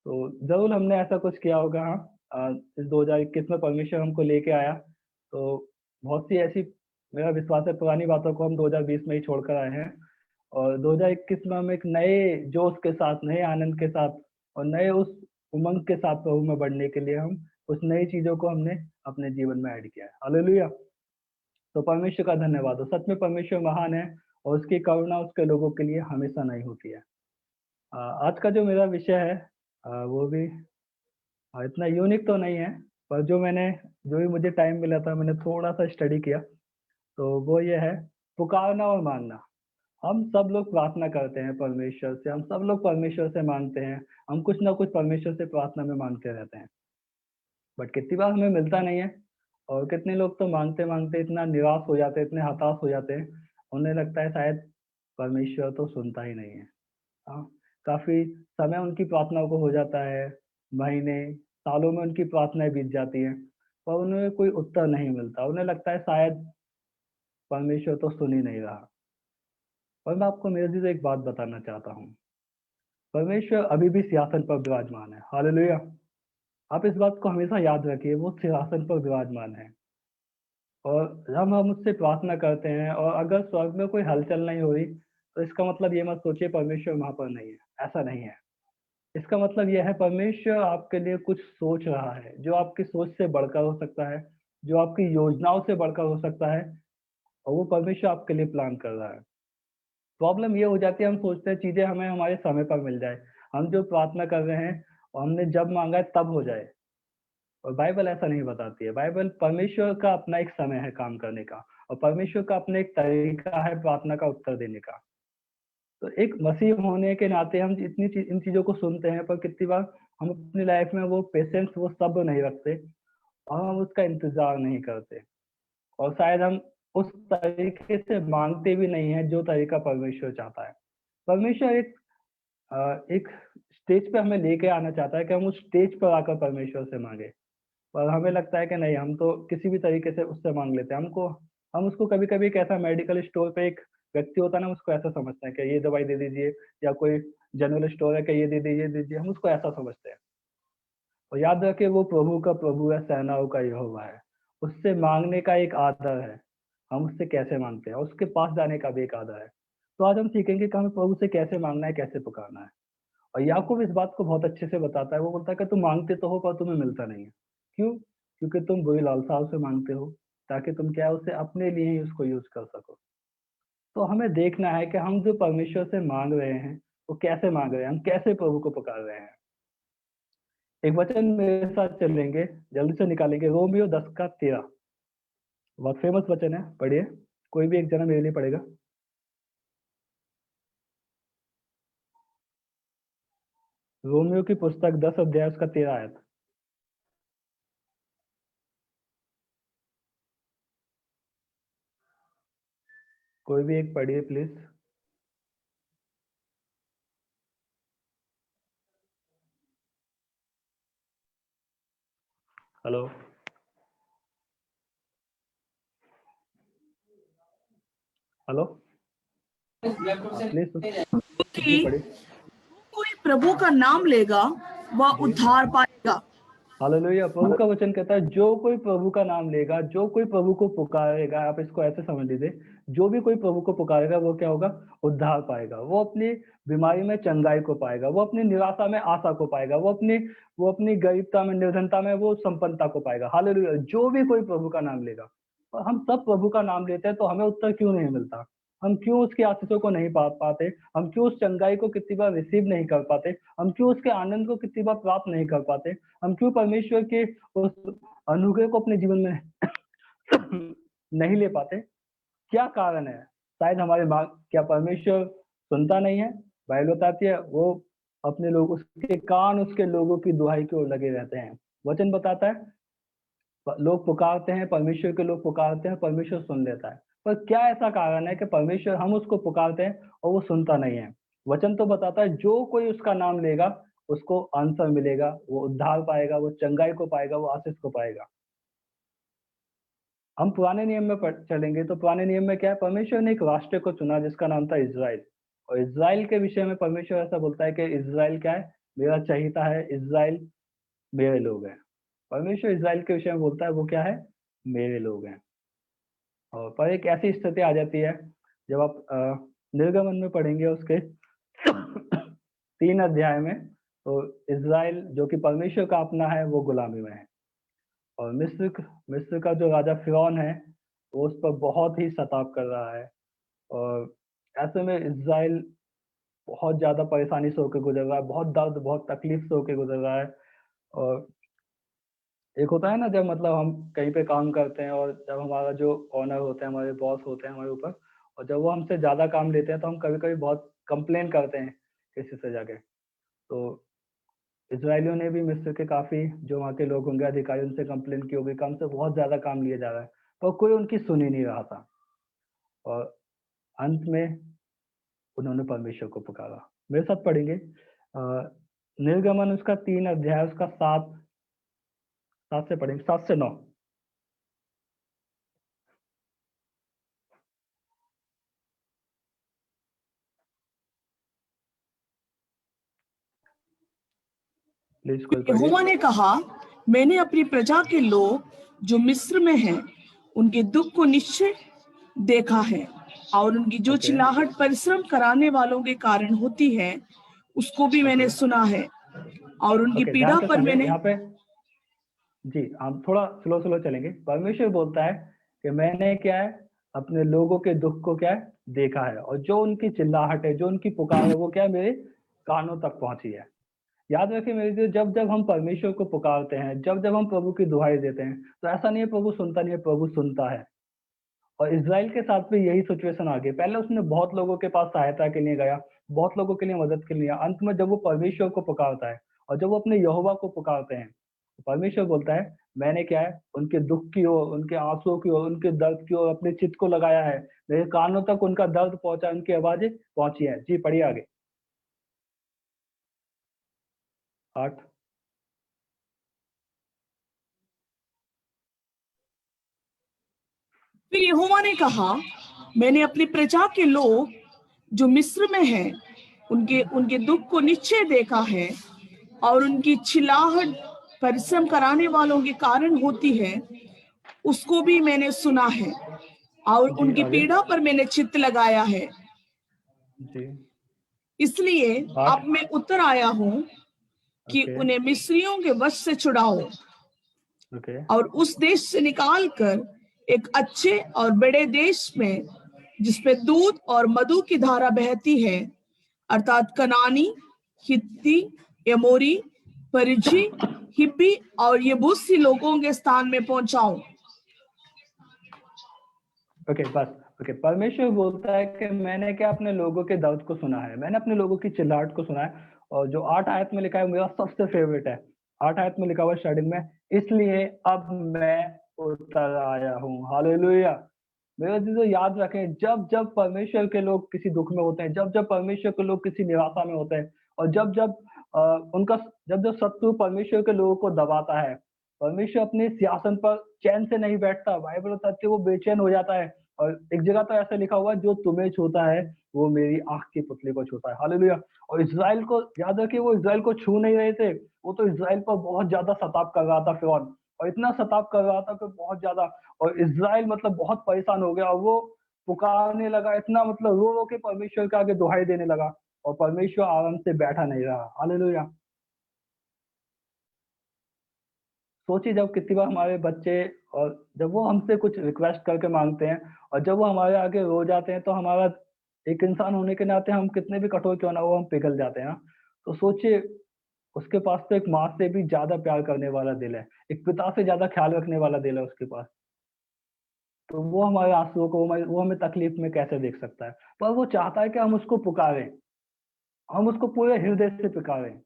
तो ज़रूर हमने ऐसा कुछ किया होगा हाँ। इस 2021 में परमेश्वर हमको लेके आया, तो बहुत सी ऐसी मेरा विश्वास है पुरानी बातों को हम 2020 में ही छोड़कर आए हैं और 2021 में हम एक नए जोश के साथ, नए आनंद के साथ और नए उस उमंग के साथ प्रभु में बढ़ने के लिए हम कुछ नई चीज़ों को हमने अपने जीवन में ऐड किया है। हालेलुया! तो परमेश्वर का धन्यवाद हो। सच में परमेश्वर महान है और उसकी करुणा उसके लोगों के लिए हमेशा नई होती है। आज का जो मेरा विषय है वो भी इतना यूनिक तो नहीं है, पर जो भी मुझे टाइम मिला था मैंने थोड़ा-सा स्टडी किया, तो वो ये है पुकारना और माँगना। हम सब लोग प्रार्थना करते हैं परमेश्वर से, हम सब लोग परमेश्वर से माँगते हैं, हम कुछ ना कुछ परमेश्वर से प्रार्थना में माँगते रहते हैं। बट कितनी बार हमें मिलता नहीं है और कितने लोग तो माँगते-माँगते इतना निराश हो जाते हैं, इतने हताश हो जाते हैं, उन्हें लगता है शायद परमेश्वर तो सुनता ही नहीं है। हाँ, काफ़ी समय उनकी प्रार्थनाओं को हो जाता है, महीने, सालों में उनकी प्रार्थनाएँ बीत जाती हैं, पर उन्हें कोई उत्तर नहीं मिलता। उन्हें लगता है शायद परमेश्वर तो सुन ही नहीं रहा। और मैं आपको मेरे दिल से एक बात बताना चाहता हूँ, परमेश्वर अभी भी सिंहासन पर विराजमान है। हालेलुया! आप इस बात को हमेशा याद रखिए, वो सिंहासन पर विराजमान है और जब हम उससे प्रार्थना करते हैं और अगर स्वर्ग में कोई हलचल नहीं हो रही, तो इसका मतलब ये मत सोचिए परमेश्वर वहाँ पर नहीं है, ऐसा नहीं है। इसका मतलब ये है परमेश्वर आपके लिए कुछ सोच रहा है, जो आपकी सोच से बढ़कर हो सकता है, जो आपकी योजनाओं से बढ़कर हो सकता है और वो परमेश्वर आपके लिए प्लान कर रहा है। प्रॉब्लम ये हो जाती है हम सोचते हैं चीज़ें हमें हमारे समय पर मिल जाए। हम जो प्रार्थना कर रहे हैं और हमने जब माँगा है तब हो जाए और बाइबल ऐसा नहीं बताती है। बाइबल परमेश्वर का अपना एक समय है काम करने का और परमेश्वर का अपना एक तरीका है प्रार्थना का उत्तर देने का। तो एक मसीह होने के नाते हम इन चीज़ों को सुनते हैं पर कितनी बार हम अपनी लाइफ में वो पेशेंस, वो सब्र नहीं रखते और हम उसका इंतज़ार नहीं करते और शायद हम उस तरीके से माँगते भी नहीं हैं जो तरीका परमेश्वर चाहता है। परमेश्वर एक स्टेज पे हमें लेके आना चाहता है कि हम उस स्टेज पर आकर परमेश्वर से माँगे। पर हमें लगता है कि नहीं हम तो किसी भी तरीके से उससे माँग लेते हैं। हम उसको कभी-कभी एक ऐसा मेडिकल स्टोर पे एक व्यक्ति होता है ना, उसको ऐसा समझते हैं कि ये दवाई दे दीजिए या कोई जनरल स्टोर है कि ये दे दीजिए, दीजिए, हम उसको ऐसा समझते हैं। और याद रखिए वो प्रभु का प्रभु है, सेनाओं का यहोवा है। उससे माँगने का एक आदर है। हम उससे कैसे माँगते हैं, उसके पास जाने का भी एक आदर है। तो आज हम सीखेंगे कि हमें प्रभु से कैसे माँगना है, कैसे पुकारना है। और याकूब इस बात को बहुत अच्छे से बताता है, वो बोलता है कि तुम माँगते तो हो पर तुम्हें मिलता नहीं है। क्यों? क्योंकि तुम बुरी लालसाओं से माँगते हो, ताकि तुम क्या है उसे अपने लिए ही उसको यूज़ कर सको। तो हमें देखना है कि हम जो परमेश्वर से माँग रहे हैं, वो कैसे माँग रहे हैं, हम कैसे प्रभु को पुकार रहे हैं। एक वचन मेरे साथ चलेंगे, जल्दी से निकालेंगे रोमियो 10 का 13 बहुत फेमस वचन है, पढ़िए। कोई भी एक जना मेरे लिए पढ़ेगा। रोमियो की पुस्तक 10 अध्याय उसका 13 आयत। कोई भी एक पढ़िए प्लीज़। Hello, hello? प्लीज़ कुछ भी कि पढ़िए। कोई प्रभु का नाम लेगा वह जी। उद्धार पाएगा। हालेलुया! प्रभु का वचन कहता है जो कोई प्रभु का नाम लेगा, जो कोई प्रभु को पुकारेगा, आप इसको ऐसे समझ लीजिए, जो भी कोई प्रभु को पुकारेगा वो क्या होगा? उद्धार पाएगा। वो अपनी बीमारी में चंगाई को पाएगा, वो अपनी निराशा में आशा को पाएगा, वो अपनी गरीबता में, निर्धनता में वो संपन्नता को पाएगा। हालेलुया! जो भी कोई प्रभु का नाम लेगा। और हम सब प्रभु का नाम लेते हैं तो हमें उत्तर क्यों नहीं मिलता? हम क्यों उसकी आशीषों को नहीं पा पाते? हम क्यों उस चंगाई को कितनी बार रिसीव नहीं कर पाते? हम क्यों उसके आनंद को कितनी बार प्राप्त नहीं कर पाते? हम क्यों परमेश्वर के उस अनुग्रह को अपने जीवन में नहीं ले पाते? क्या कारण है? शायद हमारे माँग क्या परमेश्वर सुनता नहीं है? बाइबल बताती है वो अपने लोग उसके कान उसके लोगों की दुहाई की ओर लगे रहते हैं। वचन बताता है लोग पुकारते हैं, परमेश्वर के लोग पुकारते हैं, परमेश्वर सुन लेता है। पर क्या ऐसा कारण है कि परमेश्वर हम उसको पुकारते हैं और वो सुनता नहीं है? वचन तो बताता है जो कोई उसका नाम लेगा, उसको आंसर मिलेगा, वो उद्धार पाएगा, वो चंगाई को पाएगा, वो आशीष को पाएगा। हम पुराने नियम में चलेंगे तो पुराने नियम में क्या है? परमेश्वर ने एक राष्ट्र को चुना जिसका नाम था इज़राइल और इज़राइल के विषय में परमेश्वर ऐसा बोलता है कि इज़राइल क्या है? मेरा चहेता है, इज़राइल मेरे लोग हैं। परमेश्वर इज़राइल के विषय में बोलता है, वो क्या है? मेरे लोग हैं। और पर एक ऐसी स्थिति आ जाती है, जब आप निर्गमन में पढ़ेंगे उसके 3 अध्याय में, तो इज़राइल जो कि परमेश्वर का अपना है, वो गुलामी में है। और मिस्र का जो राजा फ़िरौन है, वो उस पर बहुत ही सताव कर रहा है। और ऐसे में इज़राइल बहुत ज़्यादा परेशानी से होके गुज़र रहा है, बहुत दर्द, बहुत तकलीफ़ से होके गुज़र रहा है। और एक होता है ना, जब मतलब हम कहीं पे काम करते हैं और जब हमारा जो ओनर होते हैं, हमारे बॉस होते हैं हमारे ऊपर, और जब वो हमसे ज़्यादा काम लेते हैं, तो हम कभी-कभी बहुत कंप्लेन करते हैं किसी से जाके। तो इज़राइलियों ने भी मिस्र के काफ़ी जो वहाँ के लोग होंगे अधिकारी, उनसे कंप्लेन की होगी कि हमसे बहुत ज़्यादा काम लिया जा रहा है, पर कोई उनकी सुन ही नहीं रहा था। और अंत में उन्होंने परमेश्वर को पुकारा। मेरे साथ पढ़ेंगे निर्गमन उसका 3 अध्याय उसका 7 से पढ़ेंगे, 7 से 9। प्लीज़ कोई पढ़िए। यहोवा ने कहा, मैंने अपनी प्रजा के लोग जो मिस्र में हैं, उनके दुख को निश्चय देखा है, और उनकी जो ओके, चिल्लाहट परिश्रम कराने वालों के कारण होती है, उसको भी मैंने ओके, सुना है, और उनकी ओके, ध्यान पीड़ा से पर सुनिए मैंने। यहाँ पे। जी, हम थोड़ा स्लो चलेंगे। परमेश्वर बोलता है कि मैंने क्या है, अपने लोगों के दुःख को क्या है, देखा है, और जो उनकी चिल्लाहट है, जो उनकी पुकार है, वो क्या है, मेरे कानों तक पहुँची है। याद रखिए मेरे लिए, जब हम परमेश्वर को पुकारते हैं, जब हम प्रभु की दुहाई देते हैं, तो ऐसा नहीं है प्रभु सुनता नहीं है, प्रभु सुनता है। और इज़राइल के साथ भी यही सिचुएशन आ गई। पहले उसने बहुत लोगों के पास सहायता के लिए गया, बहुत लोगों के लिए मदद के लिए, अंत में जब वो परमेश्वर को पुकारता है और जब वो अपने यहोवा को पुकारते हैं, तो परमेश्वर बोलता है, मैंने क्या है, उनके दुःख की ओर, उनके आँसुओं की ओर, उनके दर्द की ओर अपने चित्त को लगाया है। मेरे कानों तक उनका दर्द पहुँचा, उनकी आवाज़ें पहुँची हैं। जी, पढ़िए आगे। 8। फिर यहोवा ने कहा, मैंने अपनी प्रजा के लोग जो मिस्र में हैं, उनके उनके दुख को निश्चय देखा है, और उनकी चिल्लाहट परिश्रम कराने वालों के कारण होती है, उसको भी मैंने सुना है, और जी, उनकी आगे। पीड़ा पर मैंने चित्त लगाया है। जी, इसलिए 8। अब मैं उतर आया हूँ कि ओके, उन्हें मिस्रियों के वश से छुड़ाओ, ओके, और उस देश से निकाल कर एक अच्छे और बड़े देश में, जिसमें दूध और मधु की धारा बहती है, अर्थात कनानी, हित्ती, एमोरी, परिजी, हिब्बी और यबूसी लोगों के स्थान में पहुंचाऊं। ओके, बस। ओके, परमेश्वर बोलता है कि मैंने क्या अपने लोगों के दर्द को सुना है, मैंने अपने लोगों की चिल्लाहट को सुना है। और जो 8 आयत में लिखा है, मेरा सबसे फेवरेट है। 8 आयत में लिखा हुआ है स्टार्टिंग में, इसलिए अब मैं उतर आया हूँ। हालेलुया। मेरे चीज़ों याद रखें, जब परमेश्वर के लोग किसी दुख में होते हैं, जब परमेश्वर के लोग किसी निराशा में होते हैं, और जब अ, उनका जब शत्रु परमेश्वर के लोगों को दबाता है, परमेश्वर अपने सिंहासन पर चैन से नहीं बैठता। बाइबल बताती है वो बेचैन हो जाता है। और एक जगह तो ऐसा लिखा हुआ है, जो तुम्हें छूता है वो मेरी आँख की पुतली को छूता है। हालेलुया। और इज़राइल को याद रखिए, वो इज़राइल को छू नहीं रहे थे, वो तो इज़राइल पर बहुत ज़्यादा सताव कर रहा था फ़िरौन, और इतना सताव कर रहा था कि बहुत ज़्यादा। और इज़राइल मतलब बहुत परेशान हो गया, और वो पुकारने लगा, इतना मतलब रो-रो के परमेश्वर के आगे दुहाई देने लगा, और परमेश्वर आराम से बैठा नहीं रहा। हालेलुया। सोचिए, जब कितनी बार हमारे बच्चे, और जब वो हमसे कुछ रिक्वेस्ट करके माँगते हैं, और जब वो हमारे आगे रो जाते हैं, तो हमारा एक इंसान होने के नाते हम कितने भी कठोर क्यों ना हो, हम पिघल जाते हैं ना। तो सोचिए, उसके पास तो एक माँ से भी ज़्यादा प्यार करने वाला दिल है, एक पिता से ज़्यादा ख़्याल रखने वाला दिल है उसके पास। तो वो हमारे आँसुओं को, वो हमें तकलीफ़ में कैसे देख सकता है? पर वो चाहता है कि हम उसको पुकारें, हम उसको पूरे हृदय से पुकारें।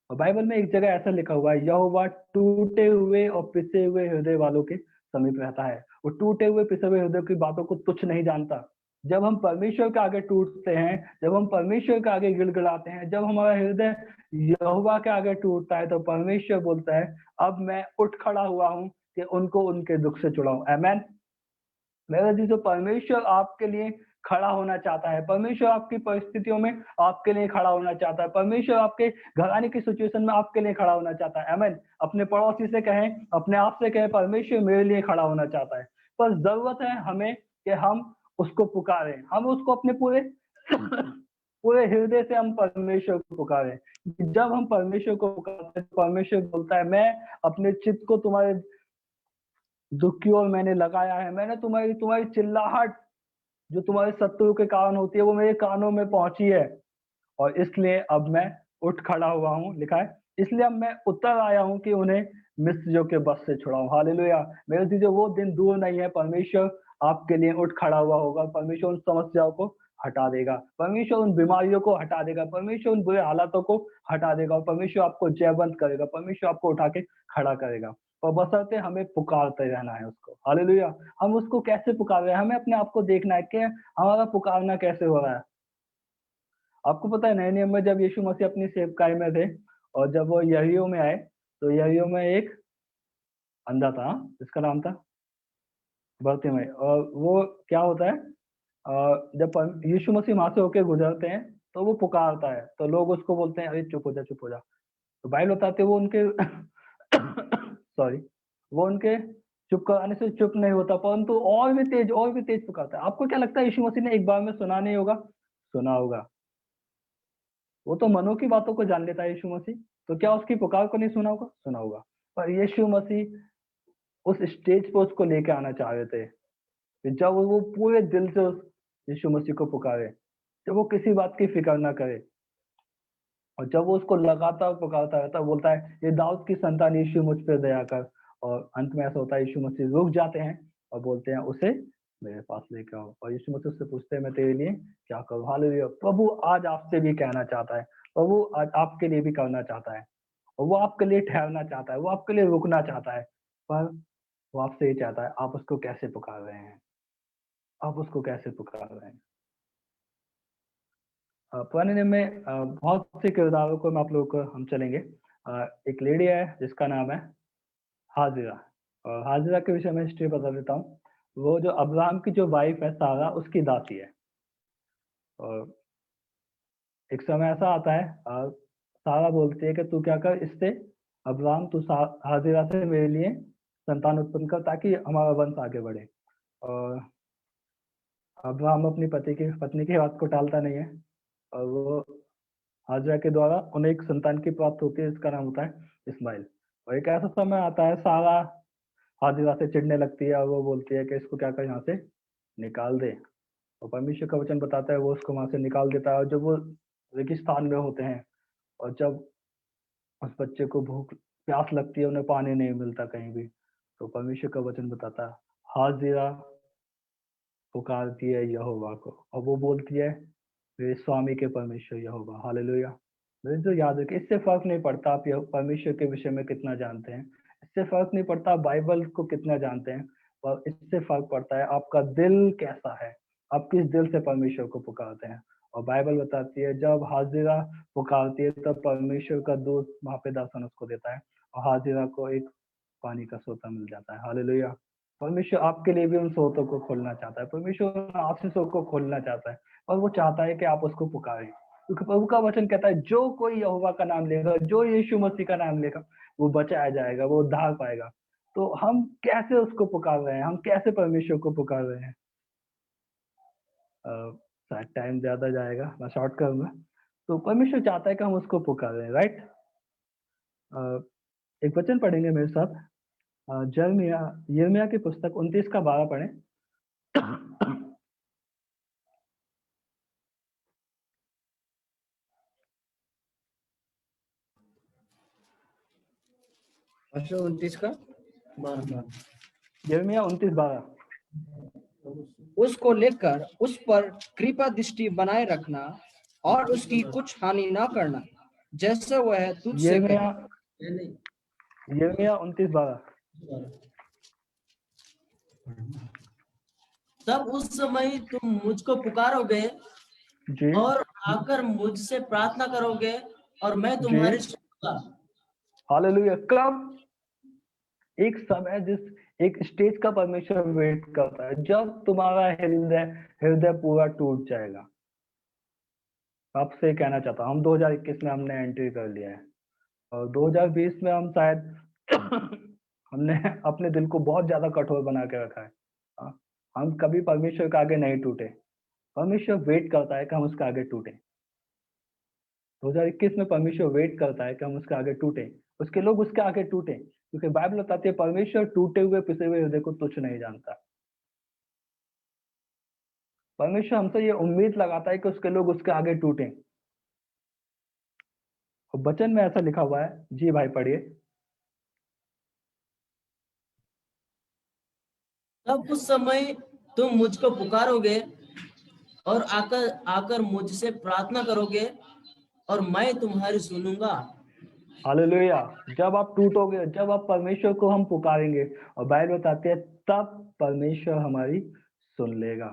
और बाइबल में एक जगह ऐसा लिखा हुआ है, यहोवा टूटे हुए और पिसे हुए हृदय वालों के समीप रहता है। वो टूटे हुए पिसे हुए हृदय की बातों को तुच्छ नहीं जानता। जब हम परमेश्वर के आगे टूटते हैं, जब हम परमेश्वर के आगे गिड़गिड़ाते हैं, जब हमारा हृदय यहोवा के आगे टूटता है, तो परमेश्वर बोलता है, अब मैं उठ खड़ा हुआ हूँ कि उनको उनके दुख से छुड़ाऊं। आमेन। मेरा जी, जो परमेश्वर आपके लिए खड़ा होना चाहता है। परमेश्वर आपकी परिस्थितियों में आपके लिए खड़ा होना चाहता है। परमेश्वर आपके घराने की सिचुएशन में आपके लिए खड़ा होना चाहता है। आमीन। अपने पड़ोसी से कहें, अपने आप से कहें, परमेश्वर मेरे लिए खड़ा होना चाहता है। पर जरूरत है हमें कि हम उसको पुकारें, हम उसको अपने पूरे पूरे हृदय से हम परमेश्वर को पुकारें। जब हम परमेश्वर को पुकारते हैं, परमेश्वर बोलता है, मैं अपने चित्त को तुम्हारे दुख की ओर मैंने लगाया है। मैंने तुम्हारी तुम्हारी चिल्लाहट जो तुम्हारे शत्रु के कारण होती है, वो मेरे कानों में पहुंची है, और इसलिए अब मैं उठ खड़ा हुआ हूँ। लिखा है, इसलिए अब मैं उतर आया हूँ कि उन्हें मिस्रियों के बस से छुड़ाऊं। हालेलुया। मेरे दीजिए, वो दिन दूर नहीं है। परमेश्वर आपके लिए उठ खड़ा हुआ होगा। परमेश्वर उन समस्याओं को हटा देगा, परमेश्वर उन बीमारियों को हटा देगा, परमेश्वर उन बुरे हालातों को हटा देगा, और परमेश्वर आपको जयवंत करेगा, परमेश्वर आपको उठा के खड़ा करेगा। और बशर्ते हमें पुकारते रहना है उसको। हालेलुया। हम उसको कैसे पुकार रहे हैं, हमें अपने आप को देखना है कि हमारा पुकारना कैसे हो रहा है। आपको पता है, नए नियम में जब यीशु मसीह अपनी सेवकाई में थे और जब वो यरीहो में आए, तो यरीहो में एक अंधा था, जिसका नाम था बरतिमाई। और वो क्या होता है, जब यीशु मसीह वहां से होके गुजरते हैं तो वो पुकारता है, तो लोग उसको बोलते हैं, अरे चुप हो जा, चुप हो जा। तो बाइबल बताते हैं, वो उनके सॉरी, वो उनके चुप कराने से चुप नहीं होता, परंतु और भी तेज पुकारता है। आपको क्या लगता है, यीशु मसीह ने एक बार में सुना नहीं होगा? सुना होगा। वो तो मनों की बातों को जान लेता है यीशु मसीह, तो क्या उसकी पुकार को नहीं सुना होगा? सुना होगा। पर यीशु मसीह उस स्टेज पर उसको लेके आना चाह रहे थे कि जब वो पूरे दिल से उस यीशु मसीह को पुकारे, जब वो किसी बात की फिक्र ना करे, और जब वो उसको लगातार पुकारता रहता है, बोलता है, ये दाऊद की संतान यीशु मुझ पर दया कर। और अंत में ऐसा होता है, यीशु मसीह रुक जाते हैं और बोलते हैं, उसे मेरे पास लेकर आओ। और यीशु मसीह उससे पूछते हैं, मैं तेरे लिए क्या करूं? हालेलुया। प्रभु आज आपसे भी कहना चाहता है, प्रभु आज आपके लिए भी करना चाहता है, और वो आपके लिए ठहरना चाहता है, वो आपके लिए रुकना चाहता है। पर वो आपसे ये चाहता है, आप उसको कैसे पुकार रहे हैं, आप उसको कैसे पुकार रहे हैं। पुराने नियम में बहुत से किरदारों को आप लोगों को हम चलेंगे। एक लेडी है जिसका नाम है हाजिरा, और हाजिरा के विषय में हिस्ट्री बता देता हूँ। वो जो अब्राहम की जो वाइफ है सारा, उसकी दासी है। और एक समय ऐसा आता है, सारा बोलती है कि तू क्या कर, इससे अब्राहम तू हाजिरा से मेरे लिए संतान उत्पन्न कर, ताकि हमारा वंश आगे बढ़े। और अब्राहम अपनी पत्नी की बात को टालता नहीं है, और वो हाजिरा के द्वारा उन्हें एक संतान की प्राप्त होती है, जिसका नाम होता है इस्माइल। और एक ऐसा समय आता है, सारा हाजिरा से चिढ़ने लगती है, और वो बोलती है कि इसको क्या कर, यहाँ से निकाल दे। और परमेश्वर का वचन बताता है, वो उसको वहां से निकाल देता है। और जब वो रेगिस्तान में होते हैं, और जब उस बच्चे को भूख प्यास लगती है, उन्हें पानी नहीं मिलता कहीं भी, तो परमेश्वर का वचन बताता है, हाजिरा पुकारती है यहोवा को, और वो बोलती है, मेरे स्वामी के परमेश्वर यहोवा। हालेलुया। मेरे जो याद रखे, इससे फर्क नहीं पड़ता आप परमेश्वर के विषय में कितना जानते हैं, इससे फर्क नहीं पड़ता आप बाइबल को कितना जानते हैं, और इससे फर्क पड़ता है आपका दिल कैसा है, आप किस दिल से परमेश्वर को पुकारते हैं। और बाइबल बताती है, जब हाजिरा पुकारती है, तब परमेश्वर का दूत वहां पे दर्शन उसको देता है, और हाजिरा को एक पानी का सोता मिल जाता है। हालेलुया। परमेश्वर आपके लिए भी उन सोतों को खोलना चाहता है, परमेश्वर उन आशीषों को खोलना चाहता है, और वो चाहता है कि आप उसको पुकारें, क्योंकि प्रभु का वचन कहता है, जो कोई यहोवा का नाम लेगा, जो यीशु मसीह का नाम लेगा, वो बचाया जाएगा, वो उद्धार पाएगा। तो हम कैसे उसको पुकार रहे हैं, हम कैसे परमेश्वर को पुकार रहे हैं? शायद टाइम ज्यादा जाएगा, मैं शॉर्ट करूंगा। तो परमेश्वर चाहता है कि हम उसको पुकारें, राइट। एक वचन पढ़ेंगे मेरे साथ, यिर्मयाह की पुस्तक 29 का 12 पढ़ें। अच्छा, 29 का 12। यिर्मयाह 29:12। उसको लेकर उस पर कृपा दृष्टि बनाए रखना और उसकी कुछ हानि ना करना, जैसा वह तुझसे कहे। यिर्मयाह 29:12। तब उस समय तुम मुझको पुकारोगे जी और आकर मुझसे प्रार्थना करोगे, और मैं तुम्हारी सुनूंगा। हालेलुया। कब? एक समय एक स्टेज का परमेश्वर वेट करता है जब तुम्हारा हृदय हृदय पूरा टूट जाएगा। आपसे कहना चाहता हूँ हम 2021 में हमने एंट्री कर लिया है और 2020 में हम शायद हमने अपने दिल को बहुत ज्यादा कठोर बना के रखा है। हाँ, हम कभी परमेश्वर के आगे नहीं टूटे। परमेश्वर वेट करता है कि हम उसके आगे टूटे। 2021 में परमेश्वर वेट करता है कि हम उसके आगे टूटे, उसके लोग उसके आगे टूटे, क्योंकि बाइबल बताती है परमेश्वर टूटे हुए पिसे हुए हृदय को तुच्छ नहीं जानता। परमेश्वर हमसे ये उम्मीद लगाता है कि उसके लोग उसके आगे टूटे। और वचन में ऐसा लिखा हुआ है, जी भाई पढ़िए। तब उस समय तुम मुझको पुकारोगे और आकर आकर मुझसे प्रार्थना करोगे और मैं तुम्हारी सुनूंगा। हालेलुया। जब आप टूटोगे, जब आप परमेश्वर को हम पुकारेंगे, और बाइबल बताती है तब परमेश्वर हमारी सुन लेगा,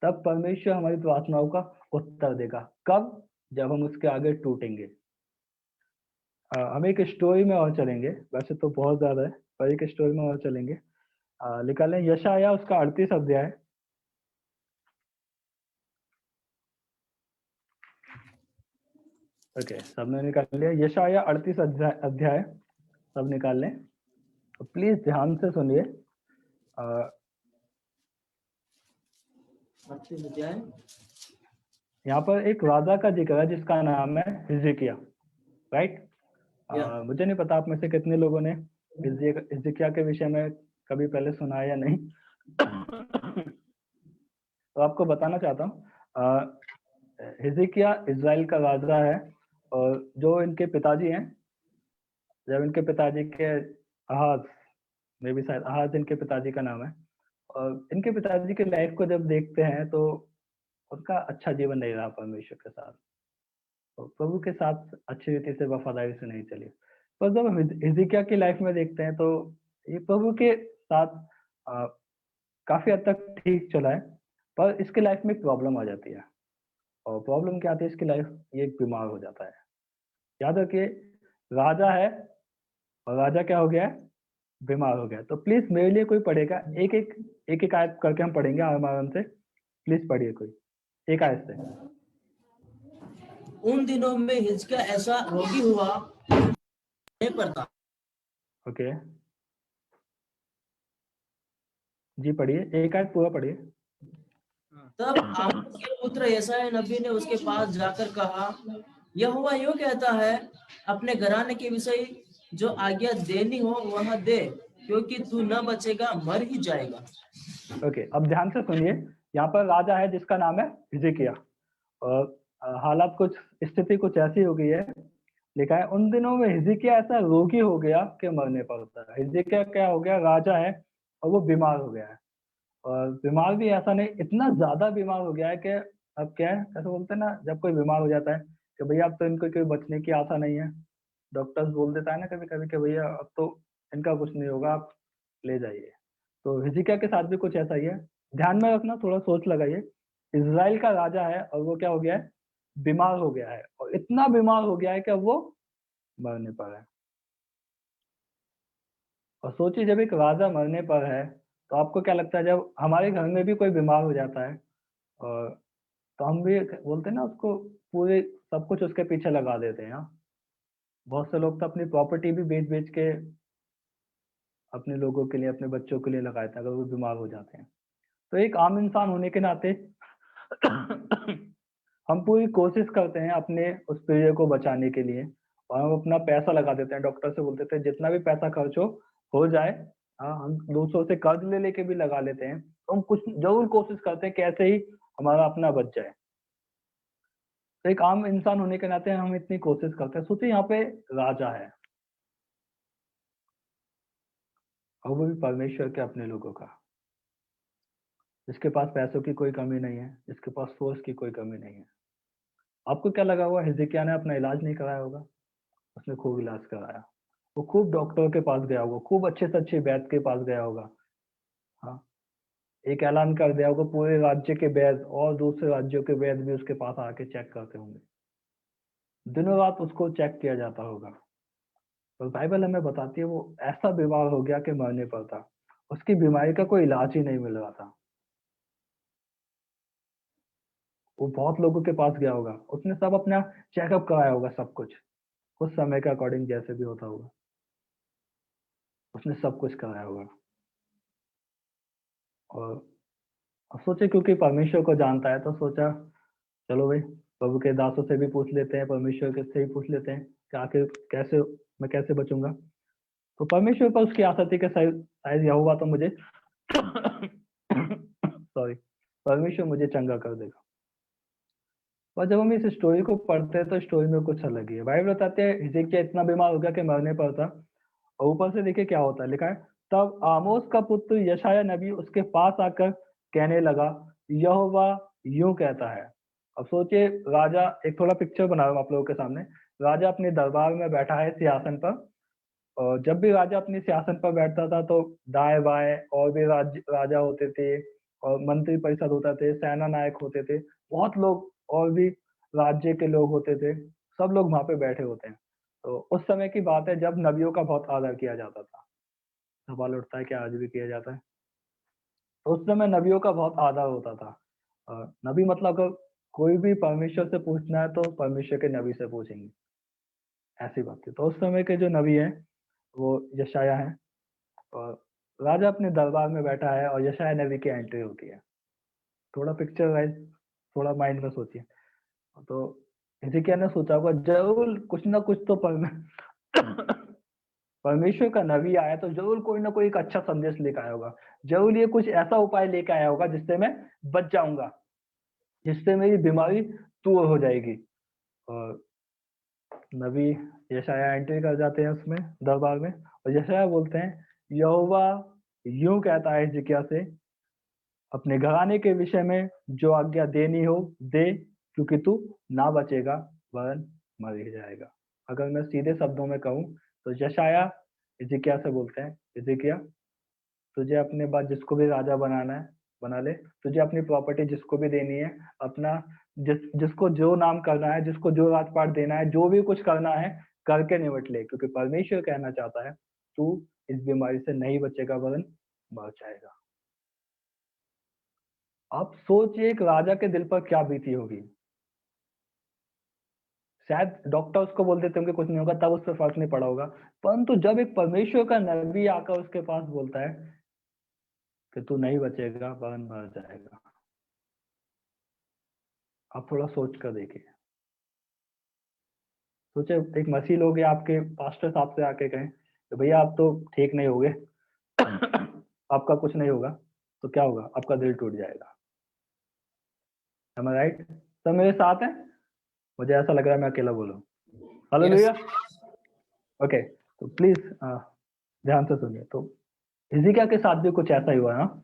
तब परमेश्वर हमारी प्रार्थनाओं का उत्तर देगा। कब? जब हम उसके आगे टूटेंगे। हम एक स्टोरी में और चलेंगे, वैसे तो बहुत ज्यादा है पर एक स्टोरी में और चलेंगे। निकालें यशाया उसका 38 अध्याय। ओके, सबने निकाल लिया? यशाया 38 अध्याय सब निकाल लें। तो प्लीज ध्यान से सुनिए। यहाँ पर एक राजा का जिक्र है जिसका नाम है हिजकिय्याह, राइट? मुझे नहीं पता आप में से कितने लोगों ने हिजकिय्याह के विषय में कभी पहले सुना है या नहीं। तो आपको बताना चाहता हूँ, हिजकिय्याह इजराइल का राजा है और जो इनके पिताजी हैं, जब इनके पिताजी के आहाज, मे भी शायद आहाज इनके पिताजी का नाम है, और इनके पिताजी की लाइफ को जब देखते हैं तो उनका अच्छा जीवन नहीं रहा परमेश्वर के साथ, तो प्रभु के साथ अच्छी रीति से वफादारी से नहीं चली। पर जब हिजकिय्याह की लाइफ में देखते हैं तो ये प्रभु के साथ काफी हद तक ठीक चला है, पर इसकी लाइफ में एक प्रॉब्लम आ जाती है। और प्रॉब्लम क्या आती है इसकी लाइफ? ये बीमार हो जाता है। याद रखिए, राजा है और राजा क्या हो गया है? बीमार हो गया। तो प्लीज मेरे लिए कोई पढ़ेगा, एक आयत करके हम पढ़ेंगे आराम से। प्लीज पढ़िए कोई एक आयत से। उन दिनों में हिजकिय्याह ऐसा रोगी हुआ नहीं पड़ता। ओके जी, पढ़िए एक आयत पूरा पढ़िए। तब आमोस के पुत्र यशायाह नबी ने उसके पास जाकर कहा, यहोवा यूं कहता है, अपने घराने के विषय जो आज्ञा देनी हो वह दे, क्योंकि तू न बचेगा, मर ही जाएगा। ओके, अब ध्यान से सुनिए। यहाँ पर राजा है जिसका नाम है हिजकिय्याह, और हालात कुछ, स्थिति कुछ ऐसी हो गई है, लिखा है उन दिनों में हिजकिय्याह ऐसा रोगी हो गया कि मरने पर होता है। हिजकिय्याह क्या हो गया? राजा है और वो बीमार हो गया है, और बीमार भी ऐसा नहीं, इतना ज्यादा बीमार हो गया है कि अब क्या है, ऐसा बोलते हैं ना जब कोई बीमार हो जाता है कि भैया अब तो इनको कोई बचने की आशा नहीं है, डॉक्टर्स बोल देता है ना कभी कभी कि भैया अब तो इनका कुछ नहीं होगा, आप ले जाइए। तो हिजकिय्याह के साथ भी कुछ ऐसा ही है। ध्यान में रखना, थोड़ा सोच लगाइए। इजराइल का राजा है और वो क्या हो गया है? बीमार हो गया है, और इतना बीमार हो गया है कि अब वो मरने पर है। और सोचिए, जब एक राजा मरने पर है तो आपको क्या लगता है? जब हमारे घर में भी कोई बीमार हो जाता है और तो हम भी बोलते हैं ना उसको, पूरे सब कुछ उसके पीछे लगा देते हैं। हाँ? बहुत से लोग तो अपनी प्रॉपर्टी भी बेच बेच के अपने लोगों के लिए, अपने बच्चों के लिए लगाते हैं अगर वो बीमार हो जाते हैं। तो एक आम इंसान होने के नाते हम पूरी कोशिश करते हैं अपने उस प्रिय को बचाने के लिए, और हम अपना पैसा लगा देते हैं। डॉक्टर से बोलते थे जितना भी पैसा खर्च हो जाए। हाँ, हम दूसरों से कर्ज ले लेके भी लगा लेते हैं, तो हम कुछ जरूर कोशिश करते हैं कैसे ही हमारा अपना बच जाए। तो एक आम इंसान होने के नाते हम इतनी कोशिश करते हैं। सोचिए यहाँ पे राजा है और वो भी परमेश्वर के अपने लोगों का, जिसके पास पैसों की कोई कमी नहीं है, जिसके पास सोर्स की कोई कमी नहीं है। आपको क्या लगा हुआ हिजकिय्याह ने अपना इलाज नहीं कराया होगा? उसने खूब इलाज कराया। वो खूब डॉक्टर के पास गया होगा, खूब अच्छे से अच्छे वैद्य के पास गया होगा। हाँ, एक ऐलान कर दिया होगा, पूरे राज्य के वैद्य और दूसरे राज्यों के वैद्य भी उसके पास आके चेक करते होंगे, दिनों रात उसको चेक किया जाता होगा। और बाइबल हमें बताती है वो ऐसा बीमार हो गया कि मरने पर था। उसकी बीमारी का कोई इलाज ही नहीं मिल रहा था। वो बहुत लोगों के पास गया होगा, उसने सब अपना चेकअप कराया होगा, सब कुछ उस समय के अकॉर्डिंग जैसे भी होता होगा, उसने सब कुछ कराया होगा। और अब सोचे क्योंकि परमेश्वर को जानता है तो सोचा चलो भाई प्रभु के दासों से भी पूछ लेते हैं, परमेश्वर के से ही पूछ लेते हैं कि आखिर कैसे मैं कैसे बचूंगा। तो परमेश्वर पर उसकी आशा थी कि शायद यहोवा तो मुझे सॉरी परमेश्वर मुझे चंगा कर देगा। और जब हम इस स्टोरी को पढ़ते हैं तो स्टोरी में कुछ अलग ही है। बाइबल बताते हैं हिजकिय्याह इतना बीमार हो गया कि मरने पर था। और ऊपर से देखिए क्या होता है, लिखा है तब आमोस का पुत्र यशायाह नबी उसके पास आकर कहने लगा यहोवा यूं कहता है। अब सोचिए राजा, एक थोड़ा पिक्चर बना रहा हूं आप लोगों के सामने। राजा अपने दरबार में बैठा है सिंहासन पर, और जब भी राजा अपने सिंहासन पर बैठता था तो दाएं बाएं और भी राजा होते थे, और मंत्री परिषद होता थे, सेना नायक होते थे, बहुत लोग और भी राज्य के लोग होते थे, सब लोग वहां पे बैठे होते हैं। तो उस समय की बात है जब नबियों का बहुत आदर किया जाता था। सवाल उठता है कि आज भी किया जाता है? तो उस समय नबियों का बहुत आदर होता था। नबी मतलब अगर कोई भी परमेश्वर से पूछना है तो परमेश्वर के नबी से पूछेंगे, ऐसी बात थी। तो उस समय के जो नबी हैं वो यशायाह हैं, और राजा अपने दरबार में बैठा है और यशायाह नबी की एंट्री होती है। थोड़ा पिक्चर वाइज थोड़ा माइंड में सोचिए। तो हिजकिय्याह ने सोचा होगा जरूर कुछ ना कुछ तो परमेश्वर का नबी आया तो जरूर कोई ना कोई एक अच्छा संदेश लेकर आया होगा, जरूर ये कुछ ऐसा उपाय लेकर आया होगा जिससे मैं बच जाऊंगा, जिससे मेरी बीमारी दूर हो जाएगी। और नबी यशायाह एंट्री कर जाते हैं उसमें दरबार में, और यशायाह बोलते हैं यहोवा यूं कहता है हिजकिय्याह से अपने घराने के विषय में जो आज्ञा देनी हो दे, क्योंकि तू ना बचेगा वरन मर ही जाएगा। अगर मैं सीधे शब्दों में कहूँ तो यशायाह हिजकिय्याह से बोलते हैं हिजकिय्याह तुझे अपने बाद जिसको भी राजा बनाना है बना ले, तुझे अपनी प्रॉपर्टी जिसको भी देनी है, अपना जिसको जो नाम करना है, जिसको जो राजपाट देना है, जो भी कुछ करना है करके निपट ले, क्योंकि परमेश्वर कहना चाहता है तू इस बीमारी से नहीं बचेगा वरन मर जाएगा। आप सोचिए एक राजा के दिल पर क्या बीती होगी। शायद डॉक्टर उसको बोल देते होंगे कुछ नहीं होगा, तब उस पर फर्क नहीं पड़ा होगा, परंतु जब एक परमेश्वर का नबी आकर उसके पास बोलता है कि तू नहीं बचेगा वरन मर जाएगा, आप थोड़ा सोच कर देखिए। सोचे एक मसीह लोग या आपके पास्टर साहब से आके कहें कि भैया आप तो ठीक नहीं होगे आपका कुछ नहीं होगा, तो क्या होगा? आपका दिल टूट जाएगा। राइट? सब मेरे साथ हैं? मुझे ऐसा लग रहा है मैं अकेला बोलूं। हालेलुया। ओके, तो प्लीज ध्यान से सुनिए। तो हिजकिय्याह के साथ भी कुछ ऐसा ही हुआ ना।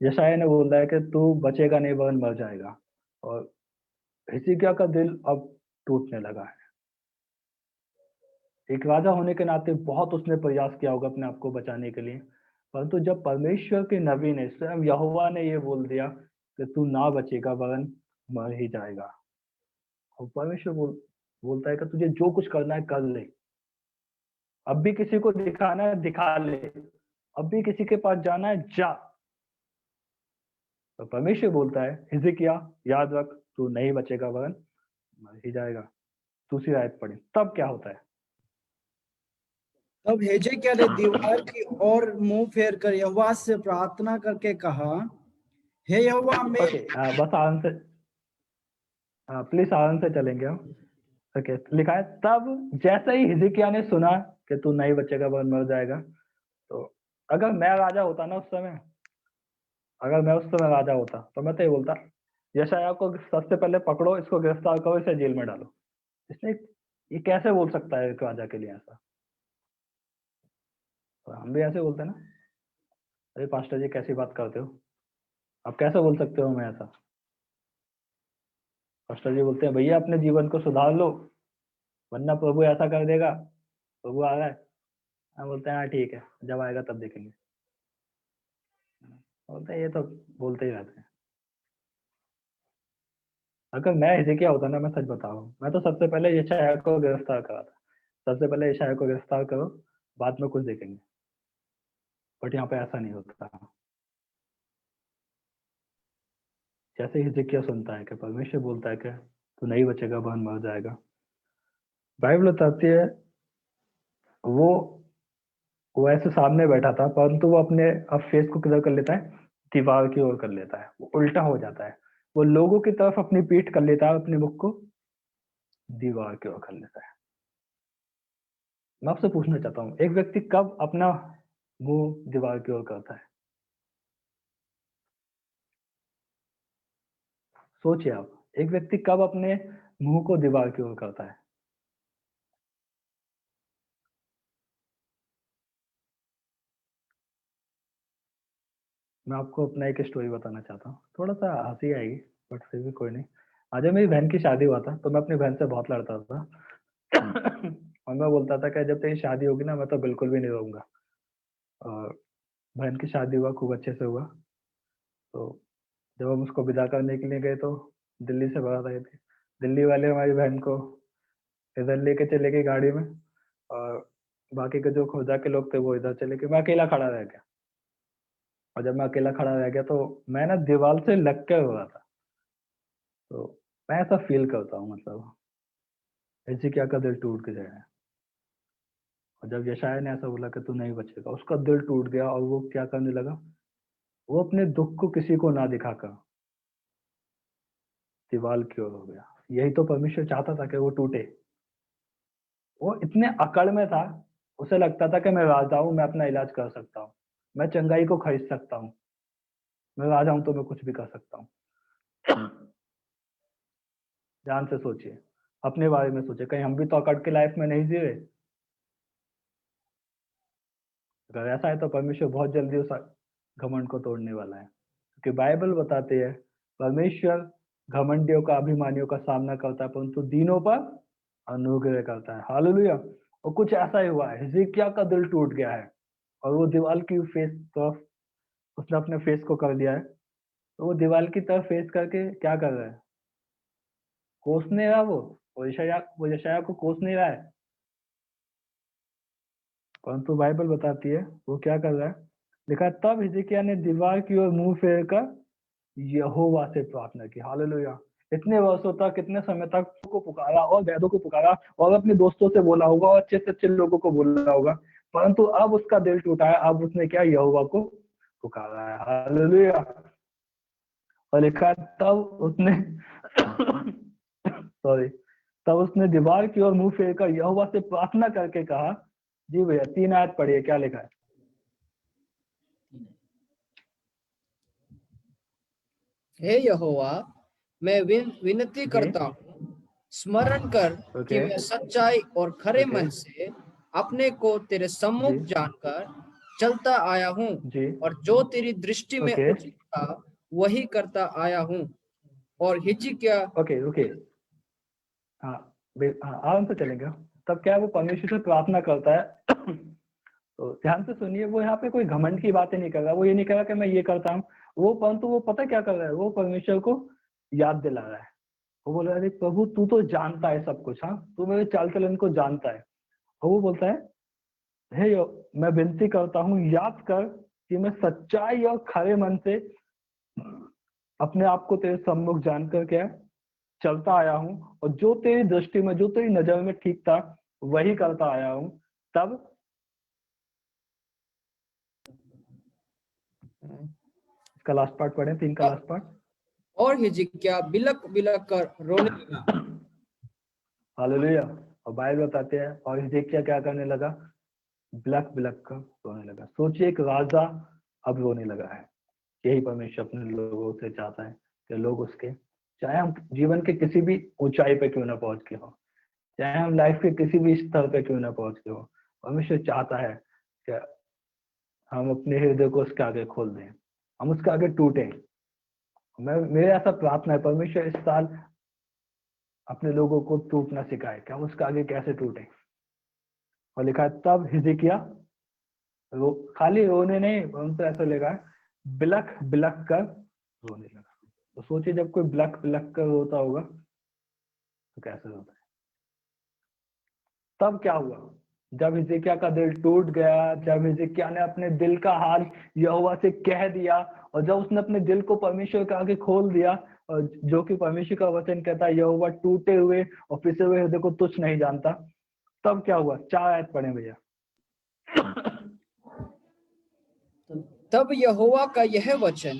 यशायाह ने बोल रहा है कि तू बचेगा नहीं वरन मर जाएगा, और हिजकिय्याह का दिल अब टूटने लगा है। एक राजा होने के नाते बहुत उसने प्रयास किया होगा अपने आप को बचाने के लिए, परंतु जब परमेश्वर के नबी ने, स्वयं यहोवा ने ये बोल दिया कि तू ना बचेगा वरन मर ही जाएगा, और परमेश्वर बोलता है कि तुझे जो कुछ करना है कर ले, अब भी किसी को दिखाना है दिखा ले, अब भी किसी के पास जाना है जा। तो परमेश्वर बोलता है हिजकिय्याह याद रख तू नहीं बचेगा वरन मर ही जाएगा। दूसरी आयत पढ़ी, तब क्या होता है? तब हिजकिय्याह ने दीवार की ओर मुंह फेर कर यहोवा से प्रार्थना करके कहा, हे यहोवा ओके, बस आराम से, प्लीज आराम से चलेंगे हम। ओके, लिखा है तब जैसे ही हिजकिय्याह ने सुना कि तू नहीं बचेगा वरन मर जाएगा, तो अगर मैं राजा होता ना उस समय, अगर मैं उस समय राजा होता तो मैं तो ये बोलता यशायाह को सबसे पहले पकड़ो, इसको गिरफ्तार करो, इसे जेल में डालो। इसने ये कैसे बोल सकता है एक राजा के लिए ऐसा? तो हम भी ऐसे बोलते हैं ना, अरे पास्टर जी कैसी बात करते हो, आप कैसे बोल सकते हो मैं ऐसा? पास्टर जी बोलते हैं भैया अपने जीवन को सुधार लो वरना प्रभु ऐसा कर देगा, प्रभु आ रहा है। हम बोलते हैं हाँ ठीक है, जब आएगा तब देखेंगे। बोलते हैं ये तो बोलते ही रहते हैं। अगर मैं हिजकिय्याह होता ना, मैं सच बता रहा हूँ, मैं तो सबसे पहले यशायाह को गिरफ्तार करा था। सबसे पहले यशायाह को गिरफ्तार करो, बाद में कुछ देखेंगे। बट यहाँ पे ऐसा नहीं होता। जैसे हिजकिय्याह सुनता है कि परमेश्वर बोलता है कि तू नहीं बचेगा, बहन मर जाएगा, बाइबल बताती है वो ऐसे सामने बैठा था, परंतु वो अपने अब फेस को किधर कर लेता है, दीवार की ओर कर लेता है, वो उल्टा हो जाता है, वो लोगों की तरफ अपनी पीठ कर लेता है, अपने मुख को दीवार की ओर कर लेता है। मैं आपसे पूछना चाहता हूँ, एक व्यक्ति कब अपना मुंह दीवार की ओर करता है? सोचिए आप, एक व्यक्ति कब अपने मुंह को दीवार की ओर करता है? मैं आपको अपना एक स्टोरी बताना चाहता हूँ, थोड़ा सा हंसी आएगी बट फिर भी कोई नहीं। आज मेरी बहन की शादी हुआ था, तो मैं अपनी बहन से बहुत लड़ता था और मैं बोलता था कि जब तेरी शादी होगी ना, मैं तो बिल्कुल भी नहीं रहूंगा। और बहन की शादी हुआ, खूब अच्छे से हुआ। तो जब हम उसको विदा करने के लिए गए तो दिल्ली से बारात आई थी। दिल्ली वाले हमारी बहन को इधर लेके चले गए गाड़ी में, और बाकी के जो खोजा के लोग थे वो इधर चले गए, मैं अकेला खड़ा रह गया। और जब मैं अकेला खड़ा रह गया तो मैं ना दीवार से लग के हुआ था। तो मैं ऐसा फील करता हूँ, मतलब हिजकिय्याह का दिल टूट गया है। और जब यशायाह ने ऐसा बोला कि तू नहीं बचेगा, उसका दिल टूट गया और वो क्या करने लगा, वो अपने दुख को किसी को ना दिखाकर दीवार की ओर हो गया। यही तो परमेश्वर चाहता था कि वो टूटे। वो इतने अकड़ में था, उसे लगता था कि मैं राजा हूं, मैं अपना इलाज कर सकता हूँ, मैं चंगाई को खरीद सकता हूँ, मैं राजा हूं तो मैं कुछ भी कर सकता हूँ। ध्यान से सोचिए, अपने बारे में सोचिए, कहीं हम भी तो अकड़ के लाइफ में नहीं जी रहे? अगर ऐसा है तो परमेश्वर बहुत जल्दी उस घमंड को तोड़ने वाला है, क्योंकि बाइबल बताती है परमेश्वर घमंडियों का, अभिमानियों का सामना करता है, परंतु दीनों पर अनुग्रह करता है। हालेलुया। और कुछ ऐसा ही हुआ है, हिजकिय्याह का दिल टूट गया है और वो दीवार की फेस तरफ उसने अपने फेस को कर लिया है। तो वो दीवार की तरफ फेस करके क्या कर रहा है, कोस नहीं रहा, वो यशायाह को कोस नहीं रहा है, परंतु बाइबल बताती है वो क्या कर रहा है। लिखा है तब हिजकिय्याह ने दीवार की ओर मुंह फेर कर यहोवा से प्रार्थना की। हालेलुया। इतने वर्षों तक, इतने समय तक को पुकारा और वैदों को पुकारा और अपने दोस्तों से बोला होगा और अच्छे से अच्छे लोगों को बोला होगा, परंतु अब उसका दिल टूटा है। अब उसने क्या, यहोवा को पुकारा है। हालेलुया। और लिखा है तब उसने सॉरी, तब उसने दीवार की ओर मुंह फेर कर यहोवा से प्रार्थना करके कहा। जी भैया 3 आयत पढ़िए, क्या लिखा है? हे यहोवा, मैं विनती करता हूँ, स्मरण कर कि मैं सच्चाई और खरे मन से अपने को तेरे सम्मुख जानकर चलता आया हूँ और जो तेरी दृष्टि में उचित था वही करता आया हूँ। और हिजकिय्याह ओके हाँ आराम से चलेगा। तब क्या वो परमेश्वर से प्रार्थना करता है तो ध्यान से सुनिए, वो यहाँ पे कोई घमंड की बातें नहीं कर रहा, वो ये नहीं कर रहा कि मैं ये करता हूँ, वो परंतु वो पता क्या कर रहा है, वो परमेश्वर को याद दिला रहा है। वो बोल रहा है प्रभु तू तो जानता है सब कुछ, हाँ तू मेरे चाल चलन को जानता है। और वो बोलता है हे मैं विनती करता हूँ, याद कर कि मैं सच्चाई और खरे मन से अपने आप को तेरे सम्मुख जानकर क्या चलता आया हूँ, और जो तेरी दृष्टि में, जो तेरी नजर में ठीक था वही करता आया हूँ। तब इसका लास्ट पार्ट पढ़े, 3 का लास्ट पार्ट। और हिजकिय्याह बिलक बिलक कर रोने लगा। हालेलुया। और बाइबल बताते हैं और हिजकिय्याह क्या करने लगा, बिलक बिलक कर रोने लगा। सोचिए, एक राजा अब रोने लगा है। यही परमेश्वर अपने लोगों से चाहता है कि लोग उसके, चाहे हम जीवन के किसी भी ऊंचाई पे क्यों ना पहुंच के हो, चाहे हम लाइफ के किसी भी स्तर पे क्यों ना पहुंच के हो, परमेश्वर चाहता है कि हम अपने हृदय को उसके आगे खोल दें, हम उसके आगे टूटें। मेरे ऐसा प्रार्थना है परमेश्वर इस साल अपने लोगों को टूटना सिखाए कि हम उसके आगे कैसे टूटें। और लिखा है तब हिजकिय्याह खाली रोने नहीं, उनसे ऐसा लगा बिलक बिलक कर रोने लगा। तो सोचिए, जब कोई बिलक बिलक कर रोता होगा तो कैसे होता है। तब क्या हुआ, जब हिजकिय्याह का दिल टूट गया, जब हिजकिय्याह ने अपने दिल का हाल यहोवा से कह दिया, और जब उसने अपने दिल को परमेश्वर के आगे खोल दिया, और जो कि परमेश्वर का वचन कहता है यहोवा टूटे हुए और पिसे हुए हृदय को तुच्छ नहीं जानता, तब क्या हुआ? 4 आयत पढ़े भैया। तब यहोवा का यह वचन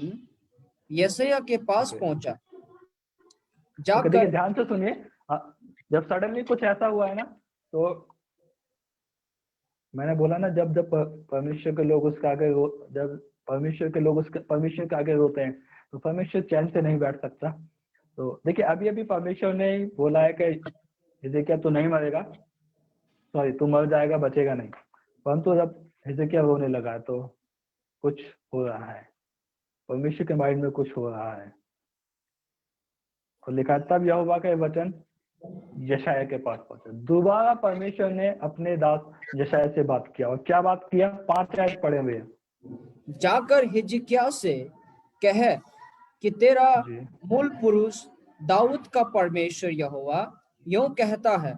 यशायाह के पास पहुंचा। देखिए जाकर ध्यान से सुनिए, जब सडनली कुछ ऐसा हुआ है ना, तो मैंने बोला ना, जब जब परमेश्वर के लोग उसके आगे जब परमेश्वर के आगे रोते हैं, तो परमेश्वर चैन से नहीं बैठ सकता। तो देखिए अभी अभी परमेश्वर ने बोला है कि हिजकिय्याह तू नहीं मरेगा, सॉरी तू मर जाएगा, बचेगा नहीं। परंतु जब हिजकिय्याह रोने लगा तो कुछ हो रहा है, परमेश्वर के माइंड में कुछ हो रहा है। तो लिखा तब यहोवा का वचन यशायाह के पास पहुंचा। दोबारा परमेश्वर ने अपने दास यशायाह से बात किया, और क्या बात किया? 5 आयत पढ़े हुए। जाकर हिजकिय्याह से कह कि तेरा जी मूल पुरुष दाऊद का परमेश्वर यहोवा यूं कहता है,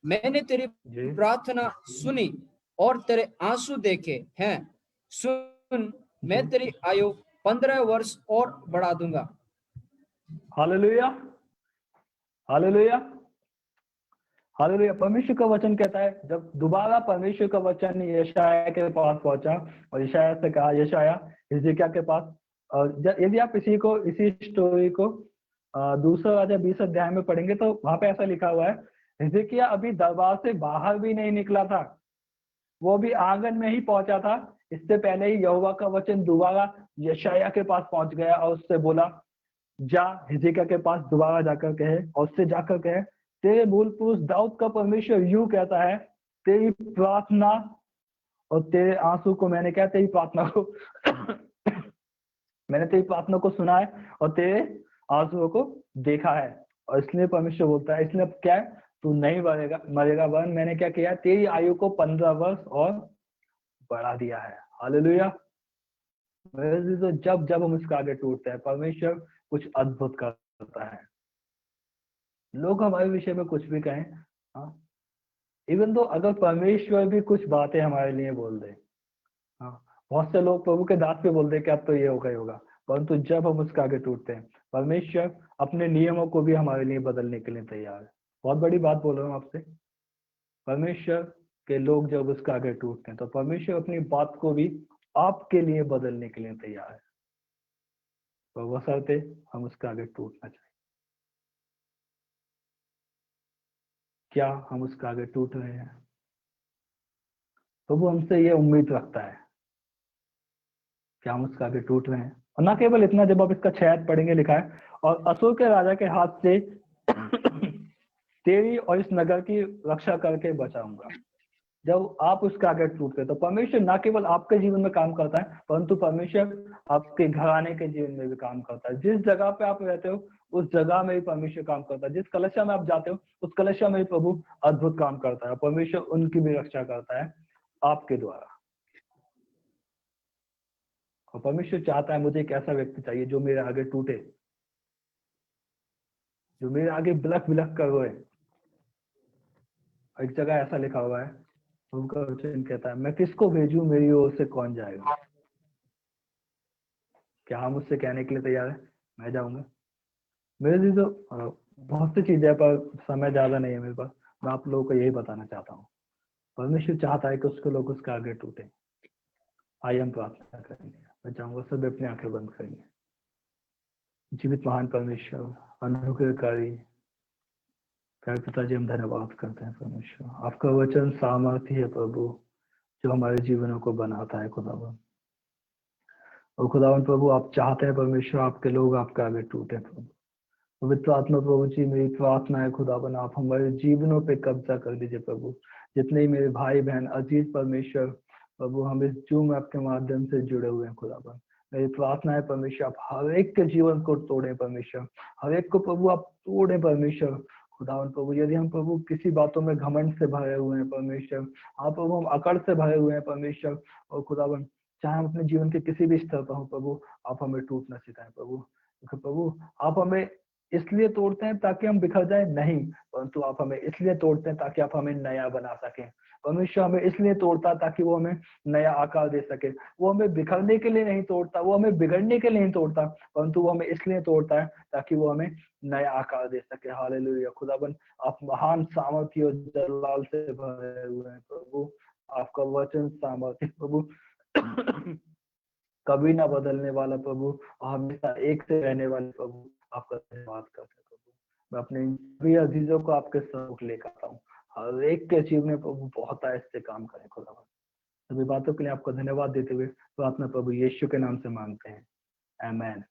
मैंने तेरी जी प्रार्थना सुनी और तेरे आंसू देखे हैं। सुन, मैं तेरी आयु 15 वर्ष और बढ़ा दूंगा। Hallelujah, hallelujah, hallelujah. परमेश्वर का वचन कहता है, जब दोबारा परमेश्वर का वचन यशायाह के पास पहुंचा, और यशायाह से कहा, यशायाह हिजकिय्याह के पास, और यदि आप इसी स्टोरी को दूसरा राजा 20 अध्याय में पढ़ेंगे, तो वहां पे ऐसा लिखा हुआ है, हिजकिय्याह अभी दरबार से बाहर भी नहीं निकला था, वो भी आंगन में ही पहुंचा था। इससे पहले ही यहोवा का वचन दोबारा यशायाह के पास पहुंच गया, और उससे बोला, जा हिजकिय्याह के पास दोबारा जाकर कहे, और उससे जाकर कहे, तेरे मूल पुरुष दाऊद का परमेश्वर यूं कहता है, तेरी प्रार्थना और तेरे आंसू को मैंने क्या तेरी प्रार्थना को मैंने तेरी प्रार्थना को सुना है और तेरे आंसुओं को देखा है। और इसलिए परमेश्वर बोलता है, इसलिए क्या है, तू नहीं मरेगा वरन मैंने क्या किया, तेरी आयु को 15 वर्ष और बढ़ा दिया है। हालेलुया। तो जब जब हम इसके आगे टूटते हैं, परमेश्वर कुछ अद्भुत करता है। लोग हमारे विषय में कुछ भी कहें, हाँ, इवन तो अगर परमेश्वर भी कुछ बातें हमारे लिए बोल दे, हाँ, बहुत से लोग प्रभु के दास पे बोल दे कि अब तो ये होगा ही होगा, परंतु जब हम उसके आगे टूटते हैं, परमेश्वर अपने नियमों को भी हमारे लिए बदलने के लिए तैयार है। बहुत बड़ी बात बोल रहा हूँ आपसे। परमेश्वर के लोग जब उसके आगे टूटते हैं, तो परमेश्वर अपनी बात को भी आपके लिए बदलने के लिए तैयार है, तो बशर्ते हम उसके आगे टूटना चाहिए। क्या हम उसके आगे टूट रहे हैं? तो वो हमसे ये उम्मीद रखता है, क्या हम उसके आगे टूट रहे हैं? और ना केवल इतना, जब आप इसका 6 आयत पढ़ेंगे, लिखा है, और असूर के राजा के हाथ से तेरी और इस नगर की रक्षा करके बचाऊंगा। जब आप उसके आगे टूटते हैं, तो परमेश्वर ना केवल आपके जीवन में काम करता है, परंतु परमेश्वर आपके घराने के जीवन में भी काम करता है। जिस जगह पे आप रहते हो, उस जगह में भी परमेश्वर काम करता है। जिस कलशा में आप जाते हो, उस कलशा में भी प्रभु अद्भुत काम करता है। परमेश्वर उनकी भी रक्षा करता है आपके द्वारा। और परमेश्वर चाहता है, मुझे एक ऐसा व्यक्ति चाहिए जो मेरे आगे टूटे, जो मेरे आगे बिलख बिलख कर रोए। एक जगह ऐसा लिखा हुआ है, उनका वचन कहता है, मैं किसको भेजूं, मेरी ओर से कौन जाएगा? क्या हम उससे कहने के लिए तैयार है, मैं जाऊंगा? मेरे लिए तो बहुत सी चीजें, पर समय ज्यादा नहीं है मेरे पास। मैं आप लोगों को यही बताना चाहता हूँ, परमेश्वर चाहता है कि उसके लोग उसके आगे टूटे। आइए हम प्रार्थना करेंगे। मैं चाहूंगा सब अपनी आंखें बंद करेंगे। जीवित महान परमेश्वर, अनुग्रहकारी प्यारे पिताजी, हम धन्यवाद करते हैं परमेश्वर। आपका वचन सामर्थ्य है प्रभु, जो हमारे जीवनों को बनाता है खुदावन। और खुदावन प्रभु, आप चाहते हैं परमेश्वर आपके लोग आपके आगे टूटे प्रभु। पवित्र आत्मा प्रभु जी, मेरी प्रार्थना है खुदावन, आप हमारे जीवनों पे कब्जा कर दीजिए प्रभु। जितने ही मेरे भाई बहन अजीज परमेश्वर प्रभु हम इस जूम ऐप के माध्यम से जुड़े हुए हैं खुदावन, मेरी प्रार्थना है परमेश्वर, आप हर एक के जीवन को तोड़े परमेश्वर, हर एक को प्रभु आप तोड़े परमेश्वर खुदावन प्रभु। यदि हम प्रभु किसी बातों में घमंड से भरे हुए हैं परमेश्वर, आप प्रभु हम अकड़ से भरे हुए हैं परमेश्वर, और खुदावन चाहे हम अपने जीवन के किसी भी स्तर पर हो प्रभु, आप हमें टूटना सिखाएं प्रभु। प्रभु आप हमें इसलिए तोड़ते हैं ताकि हम बिखर जाए? नहीं, परंतु आप हमें इसलिए तोड़ते हैं ताकि आप हमें नया बना सकें। परमेश्वर हमें इसलिए तोड़ता ताकि वो हमें नया आकार दे सके। वो हमें बिखरने के लिए नहीं तोड़ता, वो हमें बिगड़ने के लिए नहीं तोड़ता, परंतु वो हमें इसलिए तोड़ता है ताकि वो हमें नया आकार दे सके। हालेलुया। खुदाबंद, आप महान सामर्थ्य और जलाल से भरे हुए हैं प्रभु। आपका वचन सामर्थ्य प्रभु कभी ना बदलने वाला प्रभु, और हमेशा एक से रहने वाले प्रभु, आपका धन्यवाद करते हैं प्रभु। मैं अपने सभी अजीजों को आपके सम्मुख लेकर आता हूँ, हर एक के जीवन में प्रभु बहुत आयत से काम करें खुदावन। सभी बातों के लिए आपको धन्यवाद देते हुए प्रार्थना प्रभु यीशु के नाम से मांगते हैं, आमीन।